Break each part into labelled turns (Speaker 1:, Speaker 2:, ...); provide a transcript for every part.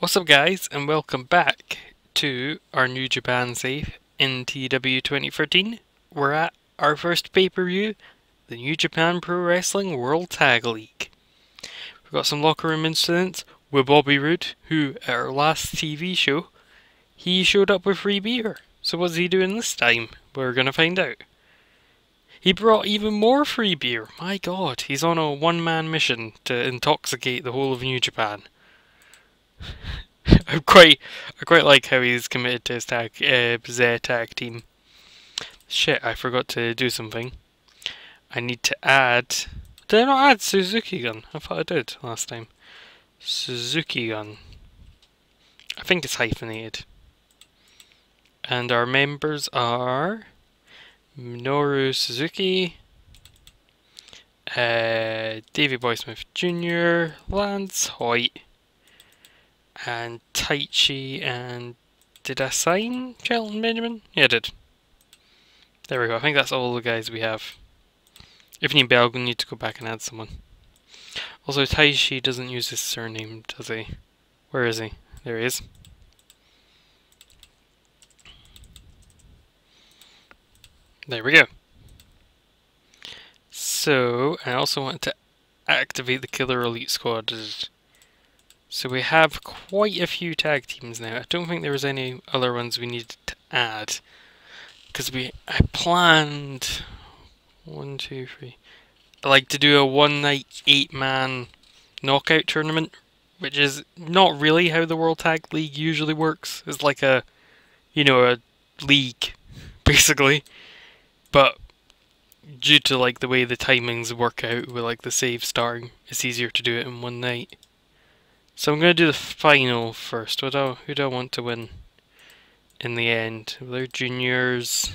Speaker 1: What's up guys, and welcome back to our New Japan save in TEW 2013. We're at our first pay-per-view, the New Japan Pro Wrestling World Tag League. We've got some locker room incidents with Bobby Roode, who at our last TV show, he showed up with free beer. So what's he doing this time? We're gonna find out. He brought even more free beer. My god, he's on a one-man mission to intoxicate the whole of New Japan. I quite like how he's committed to his tag team. Shit, I forgot to do something. I need to add... Did I not add Suzuki Gun? I thought I did last time. Suzuki Gun. I think it's hyphenated. And our members are... Minoru Suzuki, Davey Boy Smith Jr., Lance Hoyt, and Taichi, and did I sign Shelton Benjamin? Yeah, I did. There we go, I think that's all the guys we have. If you need Belg, we'll need to go back and add someone. Also, Taichi doesn't use his surname, does he? Where is he? There he is. There we go. So, I also want to activate the Killer Elite Squad. So we have quite a few tag teams now. I don't think there was any other ones we needed to add. Because I planned... 1, 2, 3... I like to do a one-night, 8-man knockout tournament. Which is not really how the World Tag League usually works. It's like a... you know, a league, basically. But due to like the way the timings work out with like the save starting, it's easier to do it in one night. So I'm going to do the final first. Who do I want to win in the end? They're juniors.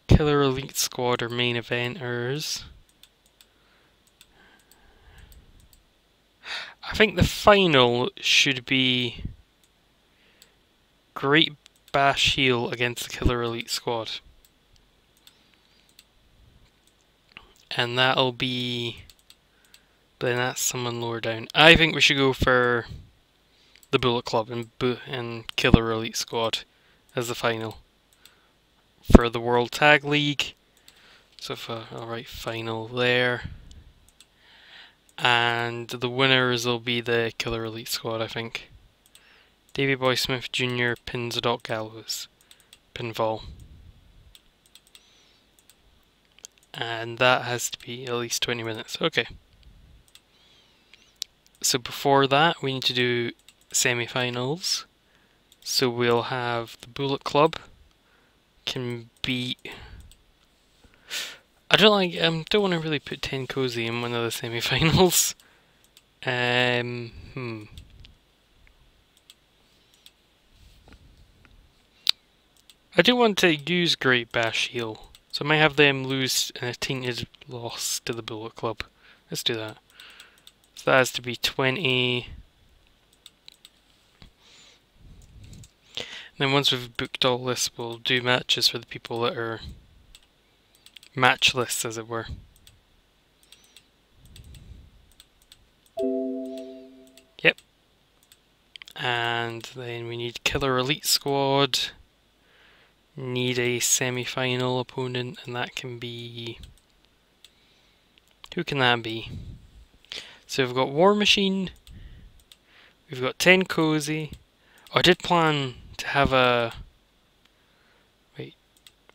Speaker 1: Killer Elite Squad are main eventers. I think the final should be Great Bash Heel against the Killer Elite Squad. And that'll be... then that's someone lower down. I think we should go for the Bullet Club and Killer Elite Squad as the final for the World Tag League. So I'll write final there. And the winners will be the Killer Elite Squad, I think. Davey Boy Smith Jr. pins Doc Gallows. Pinfall. And that has to be at least 20 minutes. Okay. So before that, we need to do semi-finals. So we'll have the Bullet Club can beat... I don't want to really put Ten Cozy in one of the semi-finals. I do want to use Great Bash Heel, so I might have them lose in a tainted loss to the Bullet Club. Let's do that. So that has to be 20. And then once we've booked all this, we'll do matches for the people that are matchless, as it were. Yep. And then we need Killer Elite Squad. Need a semi-final opponent, and that can be... who can that be? So we've got War Machine, we've got Ten Cozy. Oh, I did plan to have a... wait.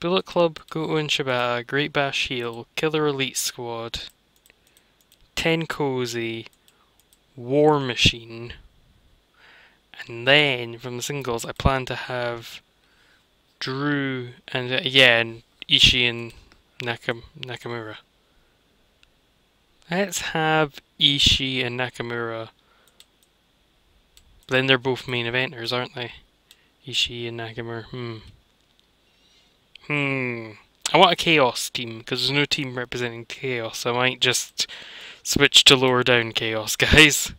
Speaker 1: Bullet Club, Goto and Shibata, Great Bash Heel, Killer Elite Squad, Ten Cozy, War Machine. And then, from the singles, I plan to have Drew and and Ishii and Nakamura. Let's have Ishii and Nakamura. But then they're both main eventers, aren't they? Ishii and Nakamura. I want a Chaos team because there's no team representing Chaos. So I might just switch to lower down Chaos guys.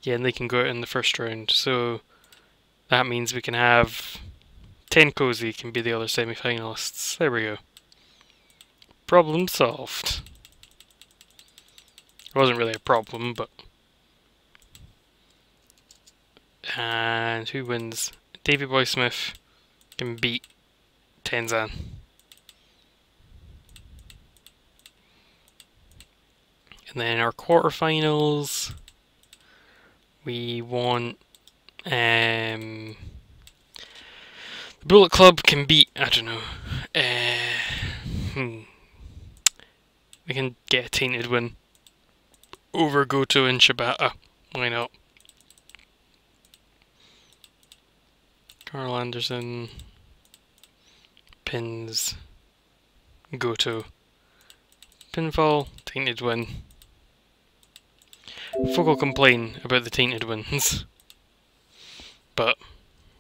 Speaker 1: Yeah, and they can go out in the first round. So that means we can have Ten Cozy can be the other semi-finalists. There we go. Problem solved. It wasn't really a problem, but... And who wins? Davey Boy Smith can beat Tenzan. And then our quarterfinals, we want the Bullet Club can beat, I don't know, we can get a tainted win over Goto and Shibata. Why not? Carl Anderson pins Goto. Pinfall, tainted win. Folk will complain about the tainted wins, but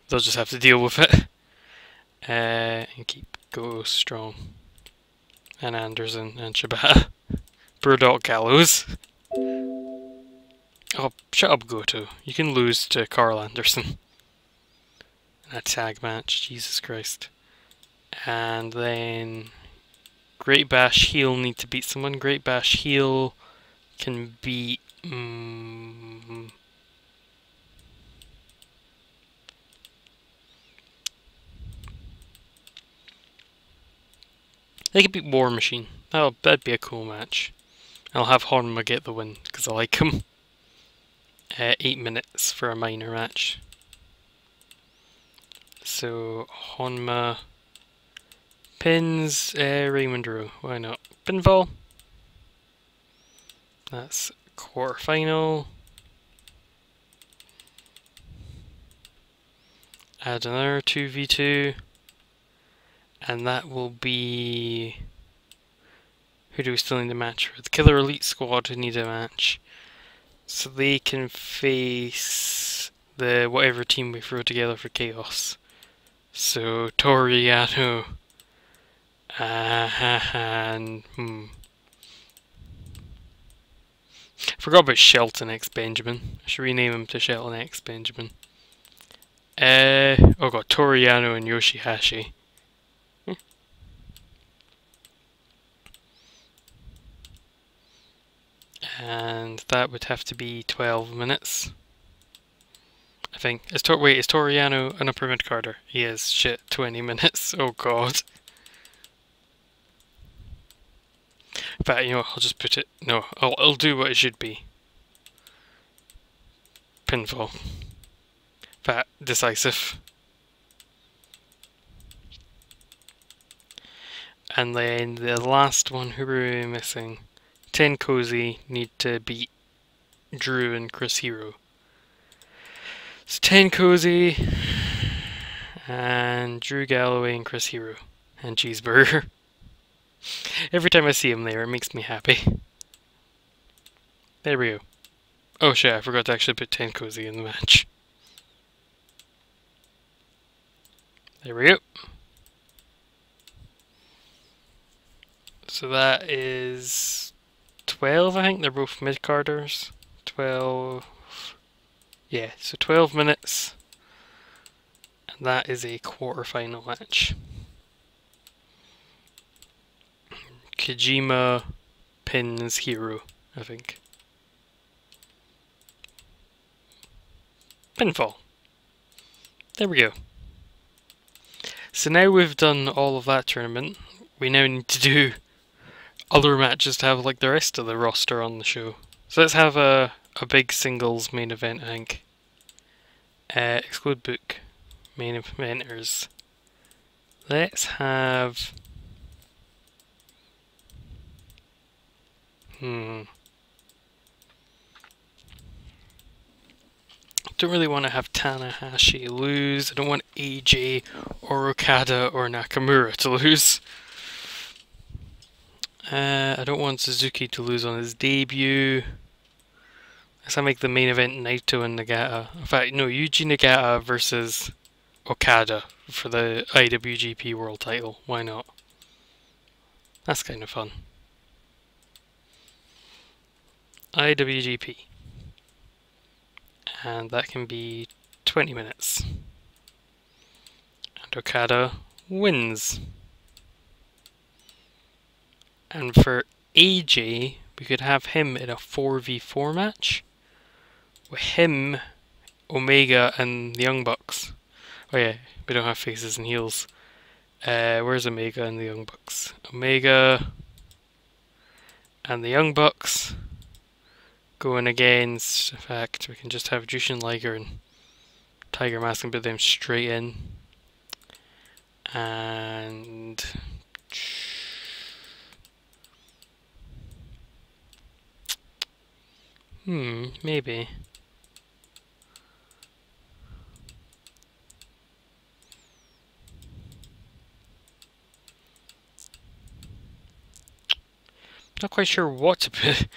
Speaker 1: they'll just have to deal with it. And keep Go strong. And Anderson and Shibata. Burdock Gallows. Oh, shut up, Goto. You can lose to Carl Anderson. In a tag match, Jesus Christ. And then Great Bash Heel need to beat someone. Great Bash Heel can beat they could beat War Machine. That'd be a cool match. I'll have Honma get the win because I like him. 8 minutes for a minor match. So Honma pins Raymond Rowe. Why not? Pinfall. That's quarterfinal. Add another 2v2. And that will be... Who do we still need a match for? The Killer Elite Squad need a match. So they can face the whatever team we throw together for Chaos. So Toru Yano and forgot about Shelton X Benjamin. I should rename him to Shelton X Benjamin. Oh god, Toru Yano and Yoshihashi. And that would have to be 12 minutes. I think. Is Toru Yano an upper mid-carder? He is. Shit, 20 minutes. Oh god. But, you know, I'll just put it... No, I'll do what it should be. Pinfall. But, decisive. And then the last one, who were we missing? Ten Cozy need to beat Drew and Chris Hero. So Ten Cozy and Drew Galloway and Chris Hero and Cheeseburger. Every time I see him there, it makes me happy. There we go. Oh shit, I forgot to actually put Ten Cozy in the match. There we go. So that is 12, I think. They're both mid-carders. 12. Yeah, so 12 minutes. And that is a quarter-final match. Kojima pins Hero, I think. Pinfall. There we go. So now we've done all of that tournament, we now need to do other matches to have like the rest of the roster on the show. So let's have a big singles main event, I think. Exclude book. Main eventers. Let's have... Don't really want to have Tanahashi lose. I don't want AJ or Okada or Nakamura to lose. I don't want Suzuki to lose on his debut. Let's make the main event Naito and Nagata. In fact, no, Yuji Nagata versus Okada for the IWGP World title. Why not? That's kind of fun. IWGP. And that can be 20 minutes. And Okada wins. And for AJ, we could have him in a 4v4 match. With him Omega and the Young Bucks. Oh yeah, we don't have faces and heels. Where's Omega and the Young Bucks? Omega and the Young Bucks going against. In fact, we can just have Jushin Liger and Tiger Mask and put them straight in. And maybe. Not quite sure what to put.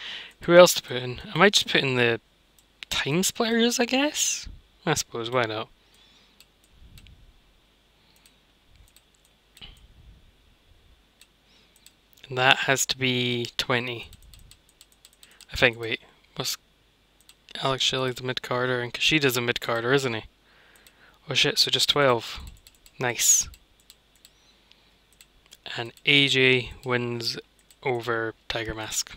Speaker 1: Who else to put in? I might just put in the Time Splitters, I guess? I suppose, why not? And that has to be 20. I think, wait, what's Alex Shelley the mid-carder? And Kushida's a mid-carder, isn't he? Oh shit, so just 12. Nice. And AJ wins over Tiger Mask.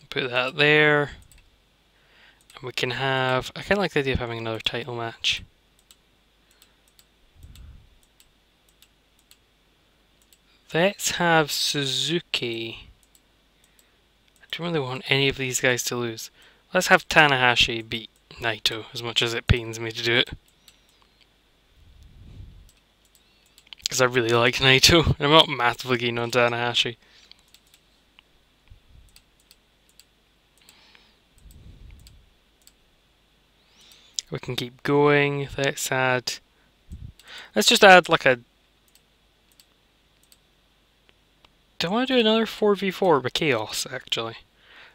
Speaker 1: Put that there. And we can have... I kind of like the idea of having another title match. Let's have Suzuki. I don't really want any of these guys to lose. Let's have Tanahashi beat Naito, as much as it pains me to do it. Because I really like Naito, and I'm not massively keen on Tanahashi. We can keep going. Let's just add like a... Do I want to do another 4v4 with Chaos, actually?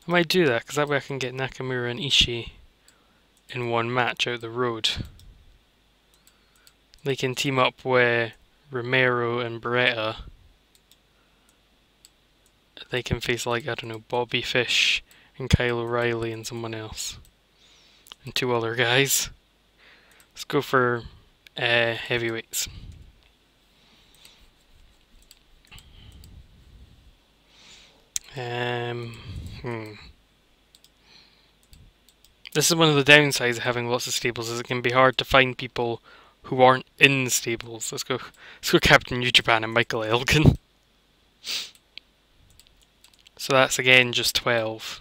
Speaker 1: I might do that, because that way I can get Nakamura and Ishii in one match out the road. They can team up with Romero and Beretta. They can face, like, I don't know, Bobby Fish and Kyle O'Reilly and someone else. And 2 other guys. Let's go for heavyweights. This is one of the downsides of having lots of stables, is it can be hard to find people who aren't in the stables. Let's go Captain New Japan and Michael Elgin. So that's again just 12.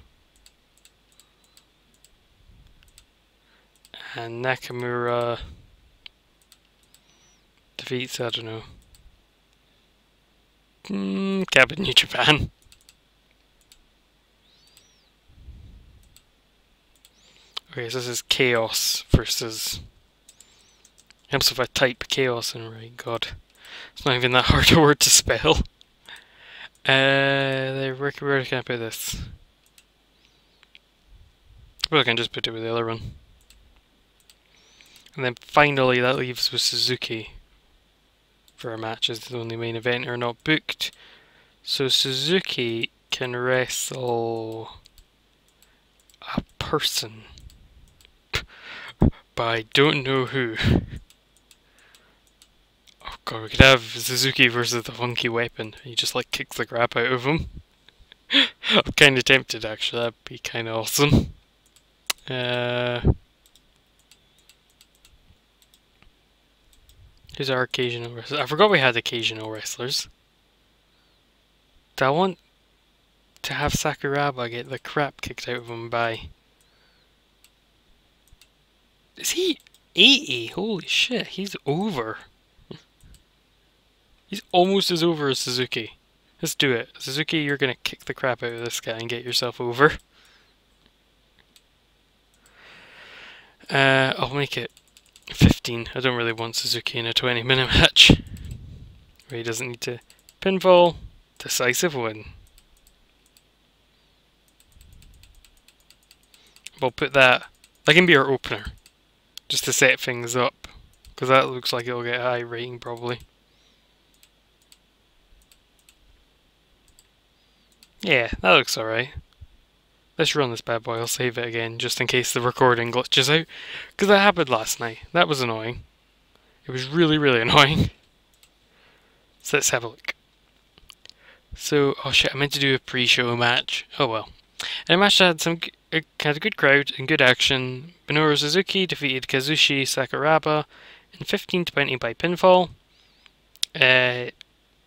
Speaker 1: And Nakamura defeats, I don't know, Captain New Japan. Okay, so this is Chaos versus... Helps if I type Chaos in, right? God. It's not even that hard a word to spell. Where can I put this? Well, I can just put it with the other one. And then finally that leaves with Suzuki for a match as the only main eventer not booked. So Suzuki can wrestle a person. But I don't know who. Oh god, we could have Suzuki versus the Funky Weapon. He just like kicks the crap out of him. I'm kinda tempted actually, that'd be kinda awesome. Who's our occasional wrestlers? I forgot we had occasional wrestlers. Do I want to have Sakuraba get the crap kicked out of him by... Is he 80? Holy shit, he's over. He's almost as over as Suzuki. Let's do it. Suzuki, you're gonna kick the crap out of this guy and get yourself over. I'll make it 15. I don't really want Suzuki in a 20-minute match. Where he doesn't need to... Pinfall. Decisive win. We'll put that... That can be our opener. Just to set things up. Because that looks like it'll get a high rating probably. Yeah, that looks alright. Let's run this bad boy, I'll save it again, just in case the recording glitches out. Because that happened last night. That was annoying. It was really, really annoying. So let's have a look. So, oh shit, I meant to do a pre-show match. Oh well. And a match that had a good crowd and good action. Minoru Suzuki defeated Kazushi Sakuraba in 15-20 by pinfall.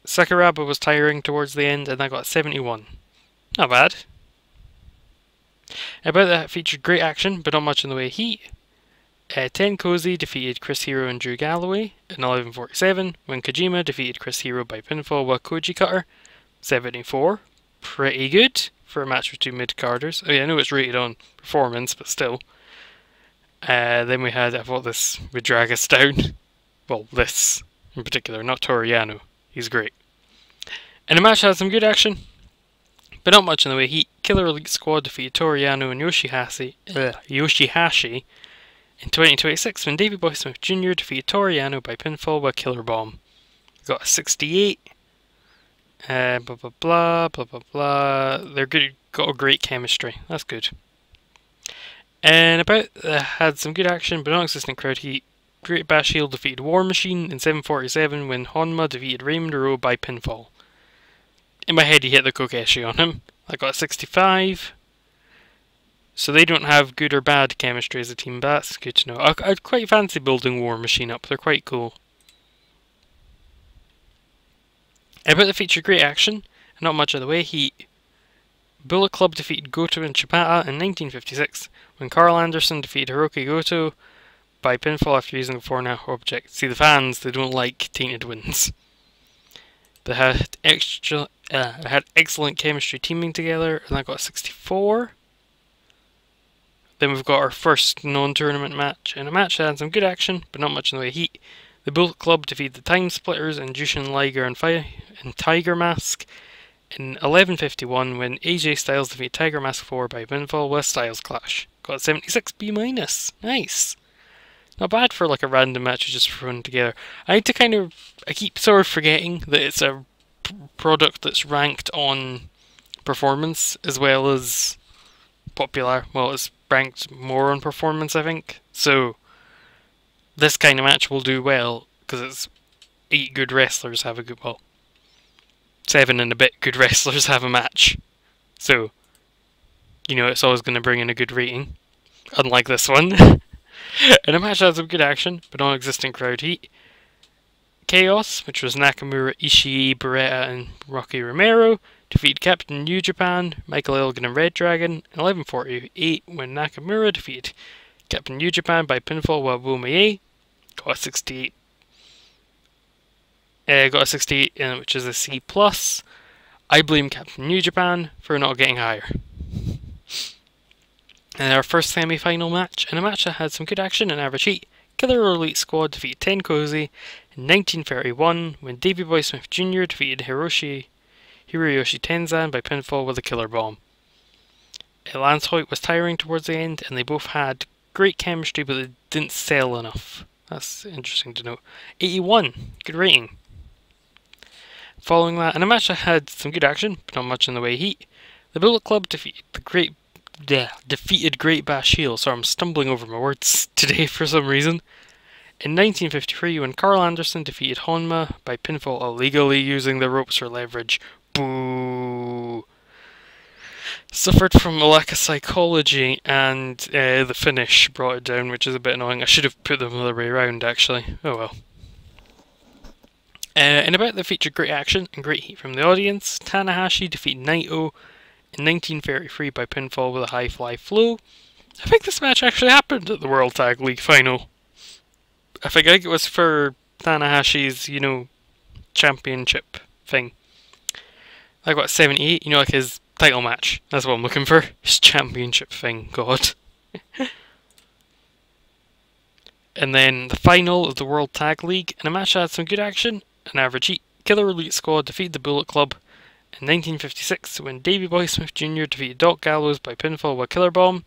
Speaker 1: Sakuraba was tiring towards the end, and I got 71. Not bad. About that featured great action, but not much in the way of heat. Ten Cozy defeated Chris Hero and Drew Galloway in 11:47, when Kojima defeated Chris Hero by pinfall with Koji Cutter. 74. Pretty good for a match with two mid-carders. Oh yeah, I know it's rated on performance, but still. Then we had, I thought this would drag us down. Well, this in particular, not Toriano. He's great. And the match had some good action, but not much in the way of heat. Killer Elite Squad defeated Toriano and Yoshihashi in 2026 when Davey Boy Smith Jr. defeated Toriano by pinfall with Killer Bomb. Got a 68. Blah blah blah blah blah blah. They're good. Got a great chemistry. That's good. And about had some good action, but non-existent crowd heat. Great Bash Heel defeated War Machine in 7:47 when Honma defeated Raymond Oro by pinfall. In my head, he hit the Kokeshi on him. I got a 65. So they don't have good or bad chemistry as a team, but that's good to know. I'd quite fancy building War Machine up. They're quite cool. About the feature, great action, and not much of the way heat. Bullet Club defeated Goto and Chipata in 1956 when Carl Anderson defeated Hiroki Goto by pinfall after using a 4-now object. See, the fans, they don't like tainted wins. They had excellent chemistry teaming together, and I got a 64. Then we've got our first non-tournament match, and a match that had some good action, but not much in the way of heat. The Bullet Club defeated the Time Splitters and Jushin Liger and Tiger Mask in 11:51 when AJ Styles defeated Tiger Mask 4 by pinfall with Styles Clash. Got 76 B-. Nice. Not bad for like a random match just thrown together. I keep sort of forgetting that it's a product that's ranked on performance as well as popular. Well, it's ranked more on performance, I think. So this kind of match will do well because it's 8 good wrestlers have a good, well, 7 and a bit good wrestlers have a match. So, you know, it's always going to bring in a good rating. Unlike this one. And a match has some good action, but non-existent crowd heat. Chaos, which was Nakamura, Ishii, Beretta, and Rocky Romero, defeated Captain New Japan, Michael Elgin, and Red Dragon in 11:48 when Nakamura defeated Captain New Japan by pinfall with Womaye. Got a 68. Got a 68, which is a C+. I blame Captain New Japan for not getting higher. And our first semi-final match, and a match that had some good action and average heat. Killer Elite Squad defeated Ten Cozy in 1931 when Davey Boy Smith Jr. defeated Hiroyoshi Tenzan by pinfall with a Killer Bomb. Lance Hoyt was tiring towards the end, and they both had great chemistry, but they didn't sell enough. That's interesting to note. 81, good rating. Following that, and a match that had some good action, but not much in the way of heat. The Bullet Club defeated Great Bash Heel. Sorry, I'm stumbling over my words today for some reason. In 1953, when Carl Anderson defeated Honma by pinfall illegally using the ropes for leverage. Boo! Suffered from a lack of psychology, and the finish brought it down, which is a bit annoying. I should have put them the other way around, actually. Oh well. And about the featured great action and great heat from the audience, Tanahashi defeated Naito in 1933 by pinfall with a high fly flow. I think this match actually happened at the World Tag League final. I think it was for Tanahashi's, you know, championship thing. I got 78, you know, like his title match. That's what I'm looking for. His championship thing, God. And then the final of the World Tag League, and a match that had some good action and average heat. Killer Elite Squad defeated the Bullet Club in 1956 when Davey Boy Smith Jr. defeated Doc Gallows by pinfall with Killer Bomb.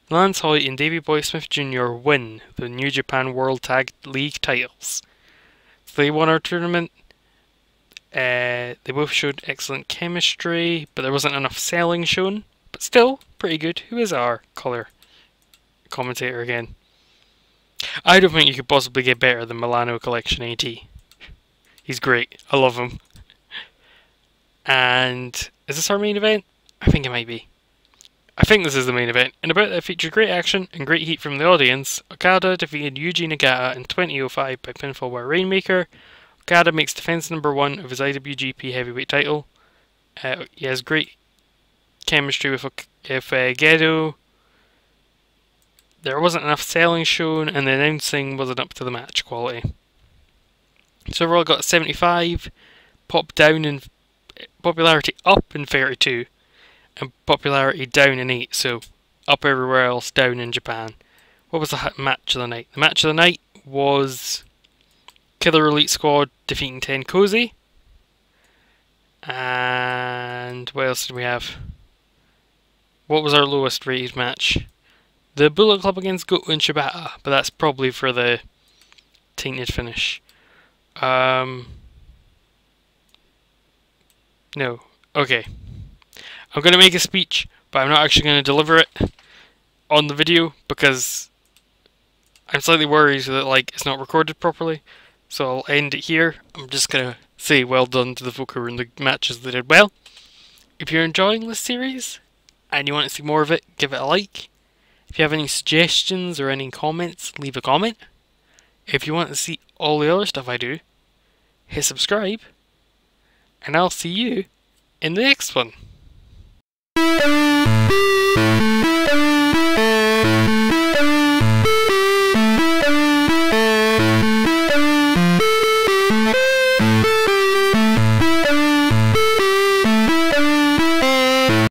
Speaker 1: Lance Hoyt and Davey Boy Smith Jr. win the New Japan World Tag League titles. So they won our tournament. They both showed excellent chemistry, but there wasn't enough selling shown. But still, pretty good. Who is our colour commentator again? I don't think you could possibly get better than Milano Collection AT. He's great. I love him. And is this our main event? I think it might be. I think this is the main event. In a bout that featured great action and great heat from the audience, Okada defeated Yuji Nagata in 2005 by pinfall by Rainmaker. Okada makes defense number 1 of his IWGP Heavyweight title. He has great chemistry with Gedo. There wasn't enough selling shown, and the announcing wasn't up to the match quality. So overall, got 75, popularity up in 32, and popularity down in 8. So up everywhere else, down in Japan. What was the match of the night? The match of the night was Killer Elite Squad defeating Tenkozy. And what else did we have? What was our lowest rated match? The Bullet Club against Goto and Shibata, but that's probably for the tainted finish. No. Okay. I'm going to make a speech, but I'm not actually going to deliver it on the video because I'm slightly worried that it's not recorded properly. So I'll end it here. I'm just going to say well done to the folk who were in the matches that did well. If you're enjoying this series and you want to see more of it, give it a like. If you have any suggestions or any comments, leave a comment. If you want to see all the other stuff I do, hit subscribe. And I'll see you in the next one.